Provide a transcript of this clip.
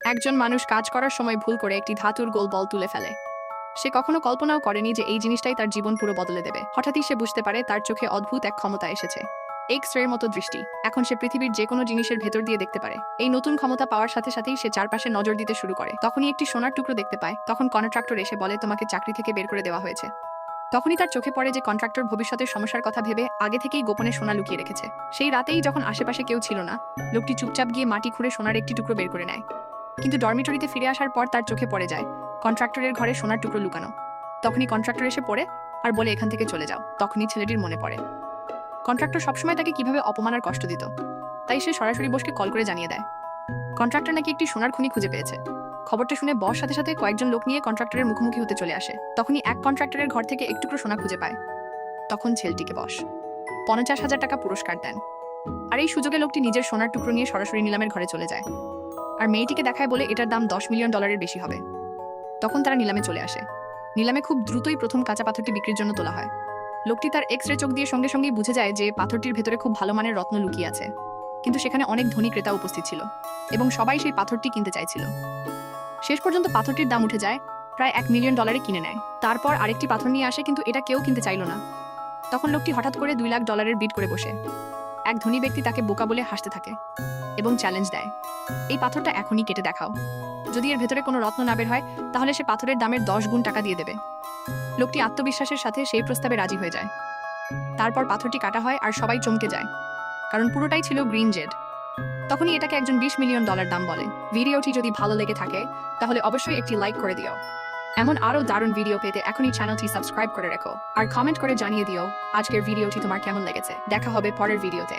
একজন মানুষ কাজ করার সময় ভুল করে একটি ধাতুর গোল বল তুলে ফেলে। সে কখনো কল্পনাও করেনি যে এই জিনিসটাই তার জীবন পুরো বদলে দেবে। হঠাৎই সে বুঝতে পারে তার চোখে অদ্ভুত এক ক্ষমতা এসেছে, এক্স-রের মতো দৃষ্টি। এখন সে পৃথিবীর যে কোনো জিনিসের ভেতর দিয়ে দেখতে পারে। এই নতুন ক্ষমতা পাওয়ার সাথে সাথেই সে চারপাশে নজর দিতে শুরু করে। তখনই একটি সোনার টুকরো দেখতে পায়। তখন কন্ট্রাক্টর এসে বলে, তোমাকে চাকরি থেকে বের করে দেওয়া হয়েছে। তখনই তার চোখে পড়ে যে কন্ট্রাক্টর ভবিষ্যতের সমস্যার কথা ভেবে আগে থেকেই গোপনে সোনা লুকিয়ে রেখেছে। সেই রাতেই যখন আশেপাশে কেউ ছিল না, লোকটি চুপচাপ গিয়ে মাটি খুঁড়ে সোনার একটি টুকরো বের করে নেয়। কিন্তু ডরমিটরিতে ফিরে আসার পর তার চোখে পড়ে যায় কন্ট্রাক্টরের ঘরে সোনার টুকরো লুকানো। তখনই কন্ট্রাক্টর এসে পড়ে আর বলে, এখান থেকে চলে যাও। তখনই ছেলেটির মনে পড়ে কন্ট্রাক্টর সবসময় তাকে কিভাবে অপমান আর কষ্ট দিত। তাই সে সরাসরি বসকে কল করে জানিয়ে দেয় কন্ট্রাক্টর নাকি একটি সোনার খনি খুঁজে পেয়েছে। খবরটা শুনে বস সাথে সাথে কয়েকজন লোক নিয়ে কন্ট্রাক্টরের মুখোমুখি হতে চলে আসে। তখনই এক কন্ট্রাক্টরের ঘর থেকে এক টুকরো সোনা খুঁজে পায়। তখন ছেলেটিকে বস 50,000 টাকা পুরস্কার দেন। আর এই সুযোগে লোকটি নিজের সোনার টুকরো নিয়ে সরাসরি নিলামের ঘরে চলে যায় আর মেয়েটিকে দেখায় বলে এটার দাম $10 মিলিয়ন বেশি হবে। তখন তারা নিলামে চলে আসে। নিলামে খুব দ্রুতই প্রথম কাঁচা পাথরটি বিক্রির জন্য তোলা হয়। লোকটি তার এক্স-রে চোখ দিয়ে সঙ্গে সঙ্গেই বুঝে যায় যে পাথরটির ভেতরে খুব ভালো মানের রত্ন লুকিয়ে আছে। কিন্তু সেখানে অনেক ধনী ক্রেতা উপস্থিত ছিল এবং সবাই সেই পাথরটি কিনতে চাইছিল। শেষ পর্যন্ত পাথরটির দাম উঠে যায় প্রায় $1 মিলিয়ন কিনে নেয়। তারপর আরেকটি পাথর নিয়ে আসে, কিন্তু এটা কেউ কিনতে চাইল না। তখন লোকটি হঠাৎ করে $2 লাখ বিড করে বসে। এক ধনী ব্যক্তি তাকে বোকা বলে হাসতে থাকে এবং চ্যালেঞ্জ দেয়, এই পাথরটা এখনই কেটে দেখাও। যদি এর ভেতরে কোনো রত্ন না বের হয় তাহলে সে পাথরের দামের 10 গুণ টাকা দিয়ে দেবে। লোকটি আত্মবিশ্বাসের সাথে সেই প্রস্তাবে রাজি হয়ে যায়। তারপর পাথরটি কাটা হয় আর সবাই চমকে যায়, কারণ পুরোটাই ছিল গ্রিন জেড। তখনই এটাকে একজন $20 মিলিয়ন দাম বলে। ভিডিওটি যদি ভালো লেগে থাকে তাহলে অবশ্যই একটি লাইক করে দিও। এমন আরও দারুণ ভিডিও পেতে এখনই চ্যানেলটি সাবস্ক্রাইব করে রেখো আর কমেন্ট করে জানিয়ে দিও আজকের ভিডিওটি তোমার কেমন লেগেছে। দেখা হবে পরের ভিডিওতে।